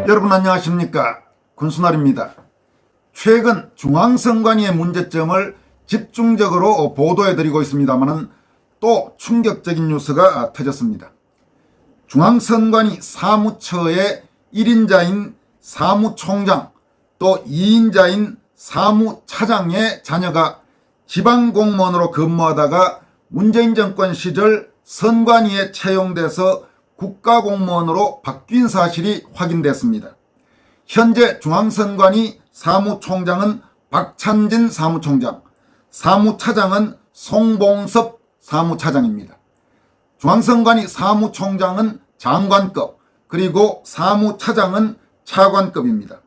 여러분 안녕하십니까? 군수날입니다. 최근 중앙선관위의 문제점을 집중적으로 보도해드리고 있습니다만 또 충격적인 뉴스가 터졌습니다. 중앙선관위 사무처의 1인자인 사무총장 또 2인자인 사무차장의 자녀가 지방공무원으로 근무하다가 문재인 정권 시절 선관위에 채용돼서 국가공무원으로 바뀐 사실이 확인됐습니다. 현재 중앙선관위 사무총장은 박찬진 사무총장, 사무차장은 송봉섭 사무차장입니다. 중앙선관위 사무총장은 장관급, 그리고 사무차장은 차관급입니다.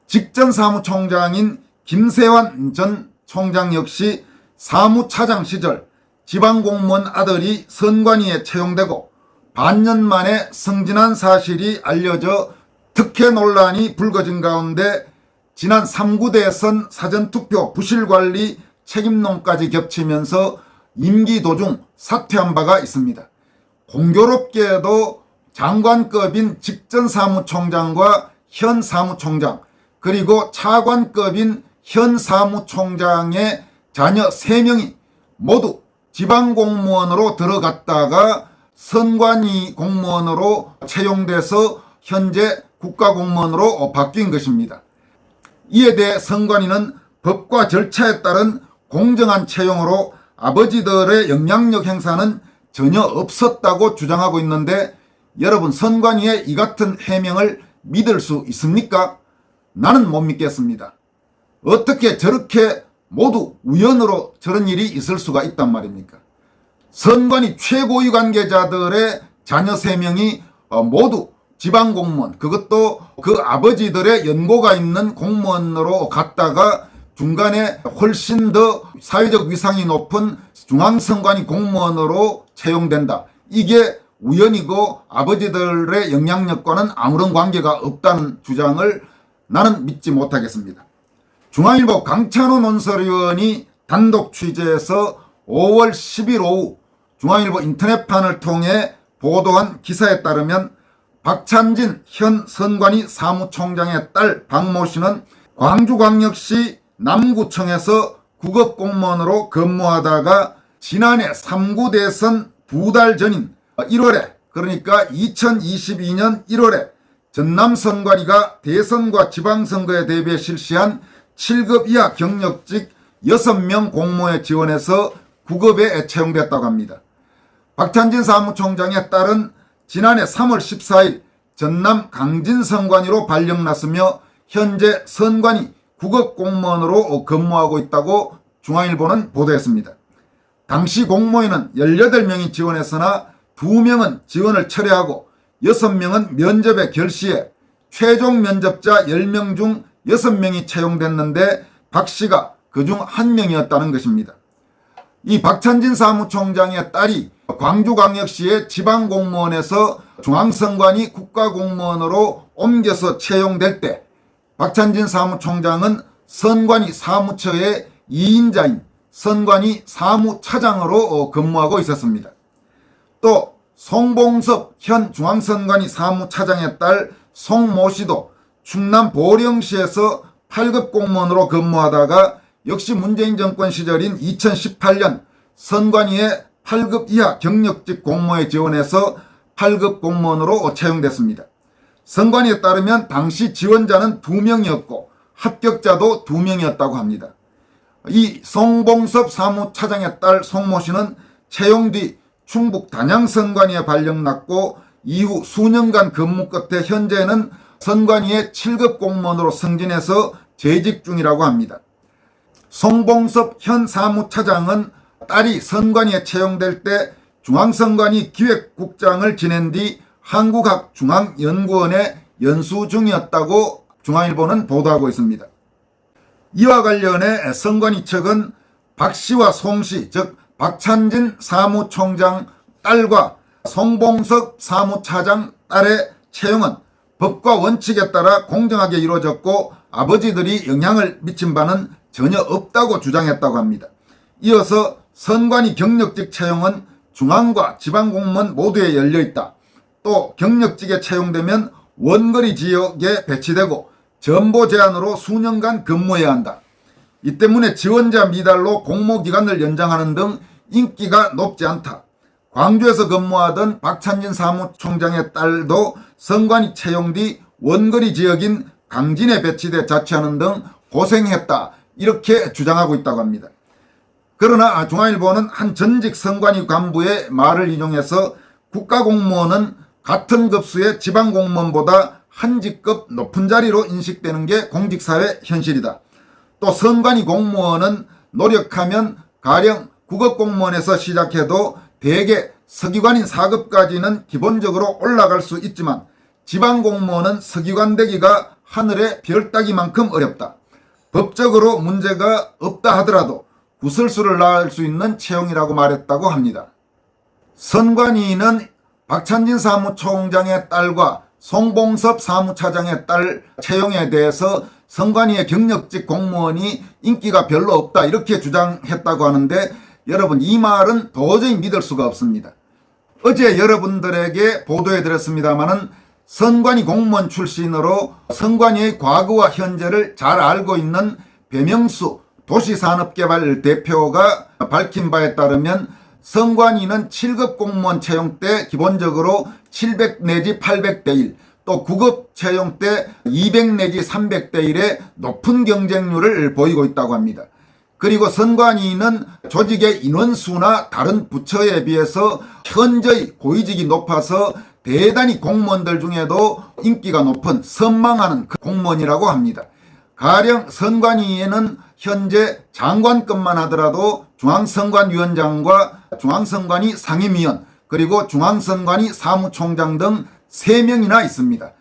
직전 사무총장인 김세환 전 총장 역시 사무차장 시절 지방공무원 아들이 선관위에 채용되고 반년 만에 승진한 사실이 알려져 특혜 논란이 불거진 가운데 지난 3구 대선 사전투표 부실관리 책임론까지 겹치면서 임기 도중 사퇴한 바가 있습니다. 공교롭게도 장관급인 직전 사무총장과 현 사무총장 그리고 차관급인 현 사무총장의 자녀 3명이 모두 지방공무원으로 들어갔다가 선관위 공무원으로 채용돼서 현재 국가공무원으로 바뀐 것입니다. 이에 대해 선관위는 법과 절차에 따른 공정한 채용으로 아버지들의 영향력 행사는 전혀 없었다고 주장하고 있는데 여러분 선관위의 이 같은 해명을 믿을 수 있습니까? 나는 못 믿겠습니다. 어떻게 저렇게 모두 우연으로 저런 일이 있을 수가 있단 말입니까? 선관위 최고위 관계자들의 자녀 3명이 모두 지방공무원, 그것도 그 아버지들의 연고가 있는 공무원으로 갔다가 중간에 훨씬 더 사회적 위상이 높은 중앙선관위 공무원으로 채용된다. 이게 우연이고 아버지들의 영향력과는 아무런 관계가 없다는 주장을 나는 믿지 못하겠습니다. 중앙일보 강찬호 논설위원이 단독 취재해서 5월 10일 오후 중앙일보 인터넷판을 통해 보도한 기사에 따르면 박찬진 현 선관위 사무총장의 딸 박모 씨는 광주광역시 남구청에서 구급공무원으로 근무하다가 지난해 3구 대선 2달 전인 1월에 그러니까 2022년 1월에 전남선관위가 대선과 지방선거에 대비해 실시한 7급 이하 경력직 6명 공모에 지원해서 9급에 채용됐다고 합니다. 박찬진 사무총장의 딸은 지난해 3월 14일 전남 강진선관위로 발령났으며 현재 선관위 9급 공무원으로 근무하고 있다고 중앙일보는 보도했습니다. 당시 공모에는 18명이 지원했으나 2명은 지원을 철회하고 6명은 면접에 결시해 최종 면접자 10명 중 6명이 채용됐는데 박 씨가 그중 1명이었다는 것입니다. 이 박찬진 사무총장의 딸이 광주광역시의 지방공무원에서 중앙선관위 국가공무원으로 옮겨서 채용될 때 박찬진 사무총장은 선관위 사무처의 2인자인 선관위 사무차장으로 근무하고 있었습니다. 또 송봉섭 현 중앙선관위 사무차장의 딸 송모 씨도 충남 보령시에서 8급 공무원으로 근무하다가 역시 문재인 정권 시절인 2018년 선관위의 8급 이하 경력직 공모에 지원해서 8급 공무원으로 채용됐습니다. 선관위에 따르면 당시 지원자는 2명이었고 합격자도 2명이었다고 합니다. 이 송봉섭 사무차장의 딸 송모 씨는 채용 뒤 충북 단양선관위에 발령났고 이후 수년간 근무 끝에 현재는 선관위의 7급 공무원으로 승진해서 재직 중이라고 합니다. 송봉섭 현 사무차장은 딸이 선관위에 채용될 때 중앙선관위 기획국장을 지낸 뒤 한국학중앙연구원에 연수 중이었다고 중앙일보는 보도하고 있습니다. 이와 관련해 선관위 측은 박 씨와 송 씨, 즉 박찬진 사무총장 딸과 송봉섭 사무차장 딸의 채용은 법과 원칙에 따라 공정하게 이루어졌고 아버지들이 영향을 미친 바는 전혀 없다고 주장했다고 합니다. 이어서 선관위 경력직 채용은 중앙과 지방공무원 모두에 열려있다. 또 경력직에 채용되면 원거리 지역에 배치되고 전보 제한으로 수년간 근무해야 한다. 이 때문에 지원자 미달로 공모기간을 연장하는 등 인기가 높지 않다. 광주에서 근무하던 박찬진 사무총장의 딸도 선관위 채용 뒤 원거리 지역인 강진에 배치돼 자취하는 등 고생했다. 이렇게 주장하고 있다고 합니다. 그러나 중앙일보는 한 전직 선관위 간부의 말을 인용해서 국가공무원은 같은 급수의 지방공무원보다 한 직급 높은 자리로 인식되는 게 공직사회 현실이다. 또 선관위 공무원은 노력하면 가령 국업공무원에서 시작해도 대개 서기관인 4급까지는 기본적으로 올라갈 수 있지만 지방공무원은 서기관 되기가 하늘의 별 따기만큼 어렵다. 법적으로 문제가 없다 하더라도 구설수를 낳을 수 있는 채용이라고 말했다고 합니다. 선관위는 박찬진 사무총장의 딸과 송봉섭 사무차장의 딸 채용에 대해서 선관위의 경력직 공무원이 인기가 별로 없다 이렇게 주장했다고 하는데 여러분 이 말은 도저히 믿을 수가 없습니다. 어제 여러분들에게 보도해드렸습니다마는 선관위 공무원 출신으로 선관위의 과거와 현재를 잘 알고 있는 배명수 도시산업개발 대표가 밝힌 바에 따르면 선관위는 7급 공무원 채용 때 기본적으로 700 내지 800대 1, 또 9급 채용 때 200 내지 300대 1의 높은 경쟁률을 보이고 있다고 합니다. 그리고 선관위는 조직의 인원수나 다른 부처에 비해서 현저히 고위직이 높아서 대단히 공무원들 중에도 인기가 높은 선망하는 공무원이라고 합니다. 가령 선관위에는 현재 장관급만 하더라도 중앙선관위원장과 중앙선관위 상임위원 그리고 중앙선관위 사무총장 등 3명이나 있습니다.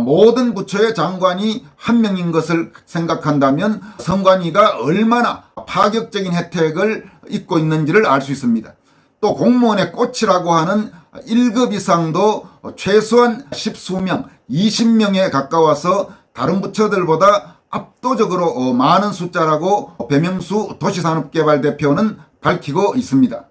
모든 부처의 장관이 1명인 것을 생각한다면 선관위가 얼마나 파격적인 혜택을 입고 있는지를 알 수 있습니다. 또 공무원의 꽃이라고 하는 1급 이상도 최소한 10수명, 20명에 가까워서 다른 부처들보다 압도적으로 많은 숫자라고 배명수 도시산업개발 대표는 밝히고 있습니다.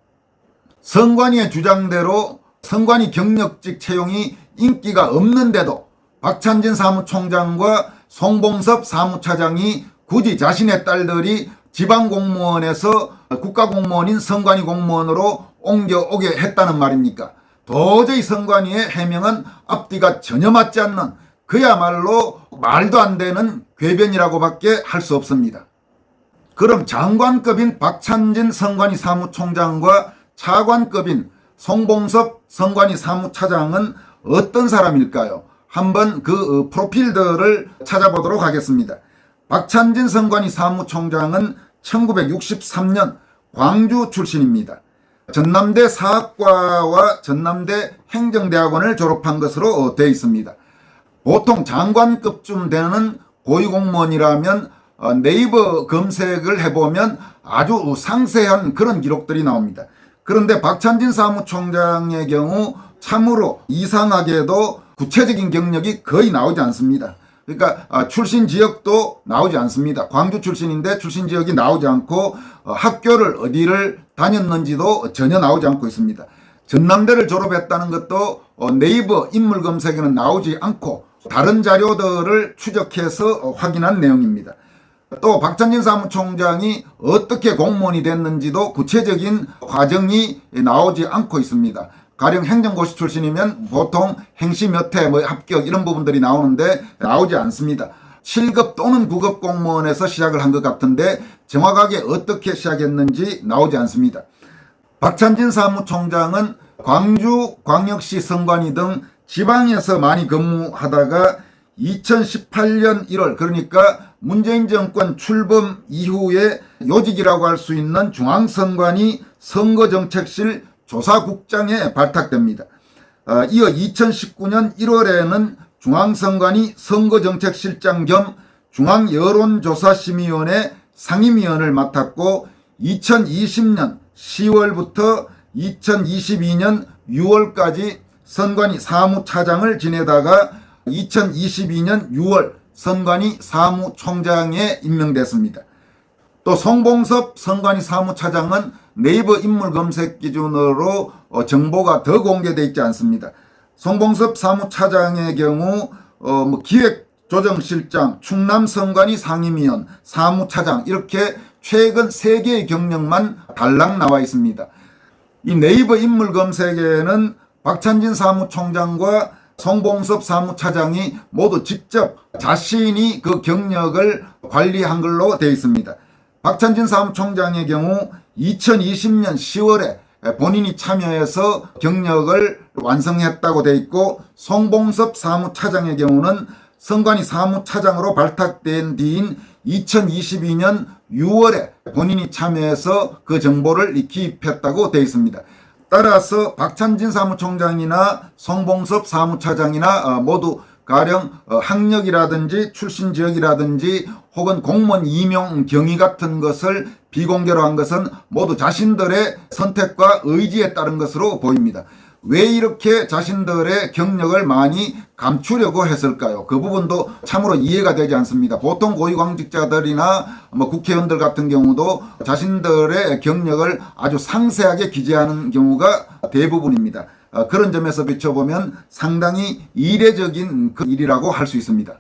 선관위의 주장대로 선관위 경력직 채용이 인기가 없는데도 박찬진 사무총장과 송봉섭 사무차장이 굳이 자신의 딸들이 지방공무원에서 국가공무원인 선관위 공무원으로 옮겨오게 했다는 말입니까? 도저히 선관위의 해명은 앞뒤가 전혀 맞지 않는 그야말로 말도 안 되는 궤변이라고밖에 할 수 없습니다. 그럼 장관급인 박찬진 선관위 사무총장과 차관급인 송봉섭 선관위 사무차장은 어떤 사람일까요? 한번 그 프로필들을 찾아보도록 하겠습니다. 박찬진 선관위 사무총장은 1963년 광주 출신입니다. 전남대 사학과와 전남대 행정대학원을 졸업한 것으로 되어 있습니다. 보통 장관급쯤 되는 고위공무원이라면 네이버 검색을 해보면 아주 상세한 그런 기록들이 나옵니다. 그런데 박찬진 사무총장의 경우 참으로 이상하게도 구체적인 경력이 거의 나오지 않습니다. 그러니까 출신 지역도 나오지 않습니다. 광주 출신인데 출신 지역이 나오지 않고 학교를 어디를 다녔는지도 전혀 나오지 않고 있습니다. 전남대를 졸업했다는 것도 네이버 인물 검색에는 나오지 않고 다른 자료들을 추적해서 확인한 내용입니다. 또 박찬진 사무총장이 어떻게 공무원이 됐는지도 구체적인 과정이 나오지 않고 있습니다. 가령 행정고시 출신이면 보통 행시 몇 회, 합격 이런 부분들이 나오는데 나오지 않습니다. 7급 또는 9급 공무원에서 시작을 한 것 같은데 정확하게 어떻게 시작했는지 나오지 않습니다. 박찬진 사무총장은 광주, 광역시 선관위 등 지방에서 많이 근무하다가 2018년 1월 그러니까 문재인 정권 출범 이후에 요직이라고 할 수 있는 중앙선관위 선거정책실 조사국장에 발탁됩니다. 이어 2019년 1월에는 중앙선관위 선거정책실장 겸 중앙여론조사심의위원회 상임위원을 맡았고 2020년 10월부터 2022년 6월까지 선관위 사무차장을 지내다가 2022년 6월 선관위 사무총장에 임명됐습니다. 또 송봉섭 선관위 사무차장은 네이버 인물 검색 기준으로 정보가 더 공개되어 있지 않습니다. 송봉섭 사무차장의 경우 기획조정실장, 충남선관위 상임위원, 사무차장 이렇게 최근 3개의 경력만 달랑 나와 있습니다. 이 네이버 인물 검색에는 박찬진 사무총장과 송봉섭 사무차장이 모두 직접 자신이 그 경력을 관리한 걸로 되어 있습니다. 박찬진 사무총장의 경우 2020년 10월에 본인이 참여해서 경력을 완성했다고 되어 있고, 송봉섭 사무차장의 경우는 선관위 사무차장으로 발탁된 뒤인 2022년 6월에 본인이 참여해서 그 정보를 기입했다고 되어 있습니다. 따라서 박찬진 사무총장이나 송봉섭 사무차장이나 모두 가령 학력이라든지 출신 지역이라든지 혹은 공무원 임용 경위 같은 것을 비공개로 한 것은 모두 자신들의 선택과 의지에 따른 것으로 보입니다. 왜 이렇게 자신들의 경력을 많이 감추려고 했을까요? 그 부분도 참으로 이해가 되지 않습니다. 보통 고위공직자들이나 국회의원들 같은 경우도 자신들의 경력을 아주 상세하게 기재하는 경우가 대부분입니다. 그런 점에서 비춰보면 상당히 이례적인 그 일이라고 할 수 있습니다.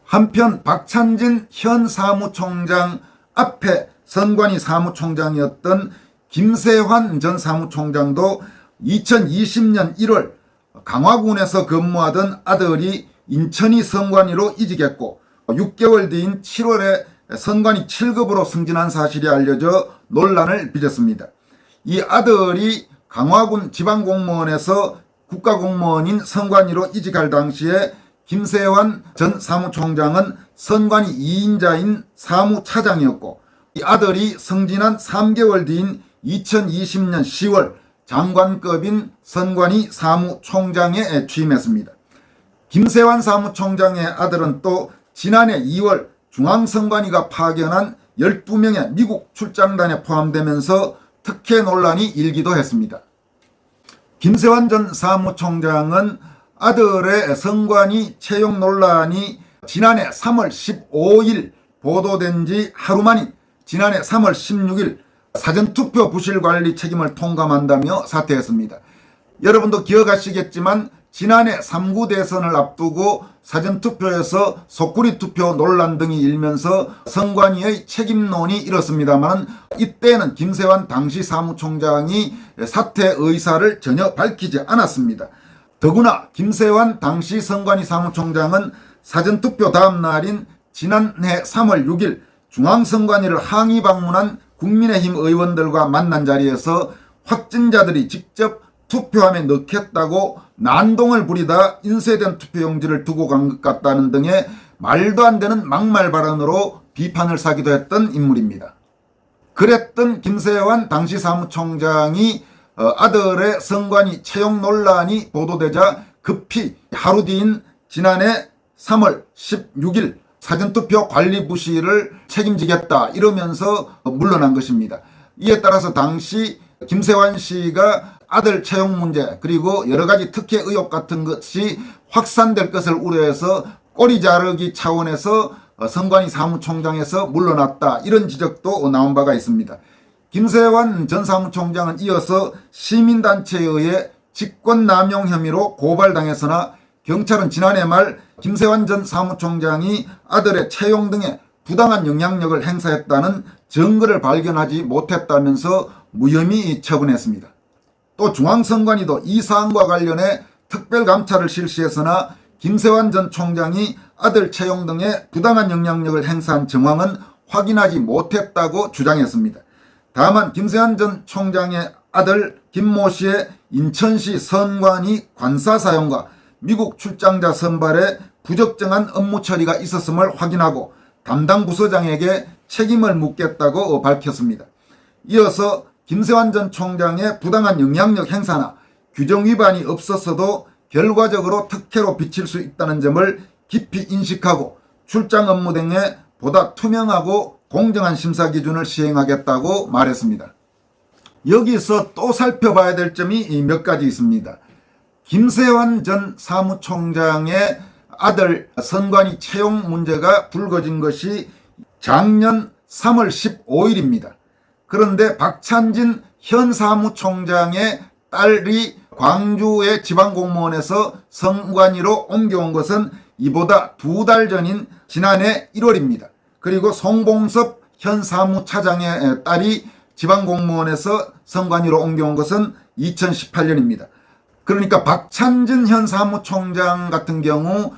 한편 박찬진 현 사무총장 앞에 선관위 사무총장이었던 김세환 전 사무총장도 2020년 1월 강화군에서 근무하던 아들이 인천이 선관위로 이직했고 6개월 뒤인 7월에 선관위 7급으로 승진한 사실이 알려져 논란을 빚었습니다. 이 아들이 강화군 지방공무원에서 국가공무원인 선관위로 이직할 당시에 김세환 전 사무총장은 선관위 2인자인 사무차장이었고, 이 아들이 승진한 3개월 뒤인 2020년 10월 장관급인 선관위 사무총장에 취임했습니다. 김세환 사무총장의 아들은 또 지난해 2월 중앙선관위가 파견한 12명의 미국 출장단에 포함되면서 특혜 논란이 일기도 했습니다. 김세환 전 사무총장은 아들의 선관위 채용 논란이 지난해 3월 15일 보도된 지 하루 만인 지난해 3월 16일 사전투표 부실관리 책임을 통감한다며 사퇴했습니다. 여러분도 기억하시겠지만 지난해 3구 대선을 앞두고 사전투표에서 속구리 투표 논란 등이 일면서 선관위의 책임론이 일었습니다만, 이때는 김세환 당시 사무총장이 사퇴 의사를 전혀 밝히지 않았습니다. 더구나 김세환 당시 선관위 사무총장은 사전투표 다음 날인 지난해 3월 6일 중앙선관위를 항의 방문한 국민의힘 의원들과 만난 자리에서 확진자들이 직접 투표함에 넣겠다고 난동을 부리다 인쇄된 투표용지를 두고 간 것 같다는 등의 말도 안 되는 막말 발언으로 비판을 사기도 했던 인물입니다. 그랬던 김세환 당시 사무총장이 아들의 선관위 채용 논란이 보도되자 급히 하루 뒤인 지난해 3월 16일 사전투표 관리 부실을 책임지겠다 이러면서 물러난 것입니다. 이에 따라서 당시 김세환 씨가 아들 채용 문제 그리고 여러 가지 특혜 의혹 같은 것이 확산될 것을 우려해서 꼬리 자르기 차원에서 선관위 사무총장에서 물러났다, 이런 지적도 나온 바가 있습니다. 김세환 전 사무총장은 이어서 시민단체에 의해 직권남용 혐의로 고발당했으나 경찰은 지난해 말 김세환 전 사무총장이 아들의 채용 등에 부당한 영향력을 행사했다는 증거를 발견하지 못했다면서 무혐의 처분했습니다. 또 중앙선관위도 이 사안과 관련해 특별감찰을 실시했으나 김세환 전 총장이 아들 채용 등에 부당한 영향력을 행사한 정황은 확인하지 못했다고 주장했습니다. 다만 김세환 전 총장의 아들 김모 씨의 인천시 선관위 관사 사용과 미국 출장자 선발에 부적정한 업무 처리가 있었음을 확인하고 담당 부서장에게 책임을 묻겠다고 밝혔습니다. 이어서 김세환 전 총장의 부당한 영향력 행사나 규정 위반이 없었어도 결과적으로 특혜로 비칠 수 있다는 점을 깊이 인식하고 출장 업무 등에 보다 투명하고 공정한 심사 기준을 시행하겠다고 말했습니다. 여기서 또 살펴봐야 될 점이 몇 가지 있습니다. 김세환 전 사무총장의 아들 선관위 채용 문제가 불거진 것이 작년 3월 15일입니다. 그런데 박찬진 현 사무총장의 딸이 광주의 지방공무원에서 선관위로 옮겨온 것은 이보다 2달 전인 지난해 1월입니다. 그리고 송봉섭 현 사무차장의 딸이 지방공무원에서 선관위로 옮겨온 것은 2018년입니다. 그러니까 박찬진 현 사무총장 같은 경우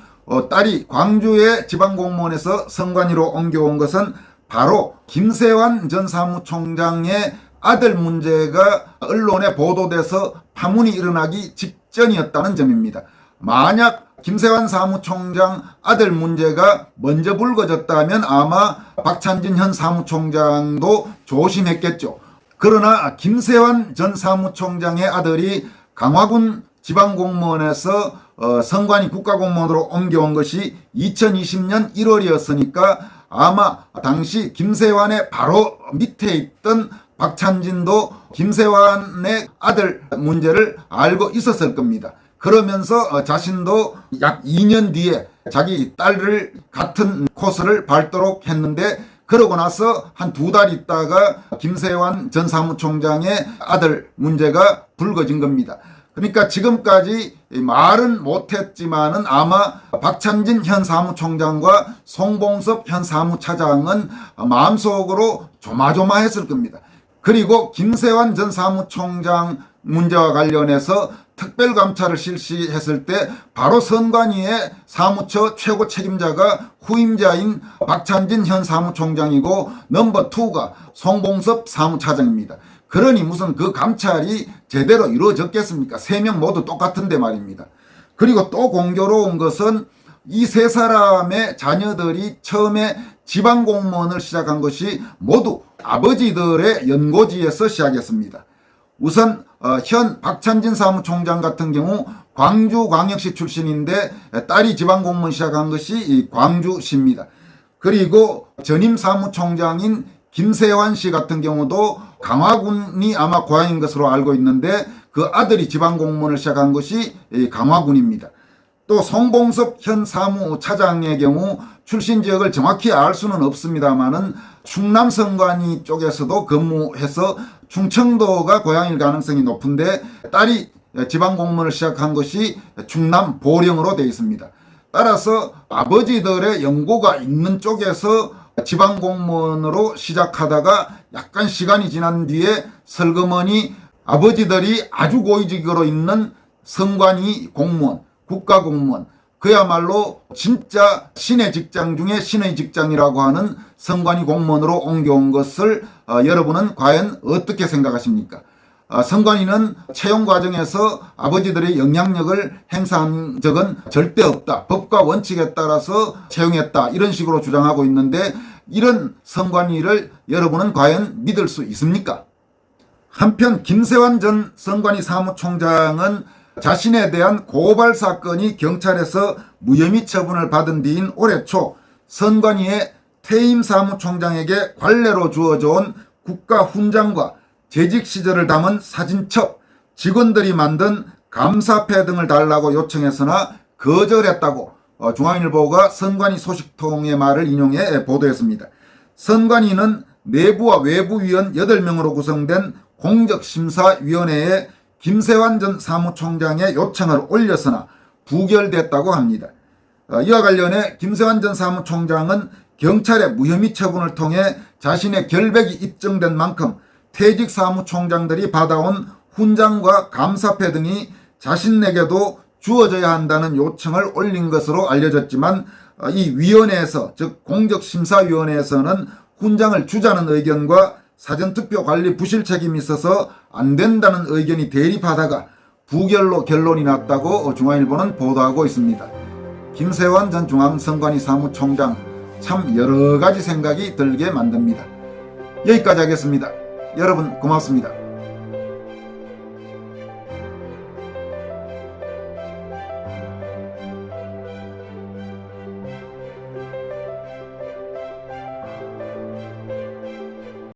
딸이 광주의 지방공무원에서 선관위로 옮겨온 것은 바로 김세환 전 사무총장의 아들 문제가 언론에 보도돼서 파문이 일어나기 직전이었다는 점입니다. 만약 김세환 사무총장 아들 문제가 먼저 불거졌다면 아마 박찬진 현 사무총장도 조심했겠죠. 그러나 김세환 전 사무총장의 아들이 강화군 지방공무원에서 선관위 국가공무원으로 옮겨온 것이 2020년 1월이었으니까 아마 당시 김세환의 바로 밑에 있던 박찬진도 김세환의 아들 문제를 알고 있었을 겁니다. 그러면서 자신도 약 2년 뒤에 자기 딸을 같은 코스를 밟도록 했는데 그러고 나서 한 2달 있다가 김세환 전 사무총장의 아들 문제가 불거진 겁니다. 그러니까 지금까지 말은 못했지만은 아마 박찬진 현 사무총장과 송봉섭 현 사무차장은 마음속으로 조마조마했을 겁니다. 그리고 김세환 전 사무총장 문제와 관련해서 특별감찰을 실시했을 때 바로 선관위의 사무처 최고 책임자가 후임자인 박찬진 현 사무총장이고 넘버 2가 송봉섭 사무차장입니다. 그러니 무슨 그 감찰이 제대로 이루어졌겠습니까? 3명 모두 똑같은데 말입니다. 그리고 또 공교로운 것은 이 3사람의 자녀들이 처음에 지방공무원을 시작한 것이 모두 아버지들의 연고지에서 시작했습니다. 우선 현 박찬진 사무총장 같은 경우 광주광역시 출신인데 딸이 지방공무원 시작한 것이 광주시입니다. 그리고 전임 사무총장인 김세환 씨 같은 경우도 강화군이 아마 고향인 것으로 알고 있는데 그 아들이 지방공무원을 시작한 것이 강화군입니다. 또 송봉섭 현 사무차장의 경우 출신 지역을 정확히 알 수는 없습니다만은 충남 선관위 쪽에서도 근무해서 충청도가 고향일 가능성이 높은데 딸이 지방공무원을 시작한 것이 충남 보령으로 되어 있습니다. 따라서 아버지들의 연고가 있는 쪽에서 지방공무원으로 시작하다가 약간 시간이 지난 뒤에 슬그머니 아버지들이 아주 고위직으로 있는 선관위 공무원, 국가공무원, 그야말로 진짜 신의 직장 중에 신의 직장이라고 하는 선관위 공무원으로 옮겨온 것을 여러분은 과연 어떻게 생각하십니까? 선관위는 채용 과정에서 아버지들의 영향력을 행사한 적은 절대 없다. 법과 원칙에 따라서 채용했다. 이런 식으로 주장하고 있는데 이런 선관위를 여러분은 과연 믿을 수 있습니까? 한편 김세환 전 선관위 사무총장은 자신에 대한 고발 사건이 경찰에서 무혐의 처분을 받은 뒤인 올해 초 선관위의 퇴임 사무총장에게 관례로 주어져 온 국가훈장과 재직 시절을 담은 사진첩, 직원들이 만든 감사패 등을 달라고 요청했으나 거절했다고 중앙일보가 선관위 소식통의 말을 인용해 보도했습니다. 선관위는 내부와 외부위원 8명으로 구성된 공적심사위원회에 김세환 전 사무총장의 요청을 올렸으나 부결됐다고 합니다. 이와 관련해 김세환 전 사무총장은 경찰의 무혐의 처분을 통해 자신의 결백이 입증된 만큼 퇴직 사무총장들이 받아온 훈장과 감사패 등이 자신에게도 주어져야 한다는 요청을 올린 것으로 알려졌지만 이 위원회에서 즉 공적심사위원회에서는 훈장을 주자는 의견과 사전투표 관리 부실 책임이 있어서 안 된다는 의견이 대립하다가 부결로 결론이 났다고 중앙일보는 보도하고 있습니다. 김세환 전 중앙선관위 사무총장 참 여러 가지 생각이 들게 만듭니다. 여기까지 하겠습니다. 여러분 고맙습니다.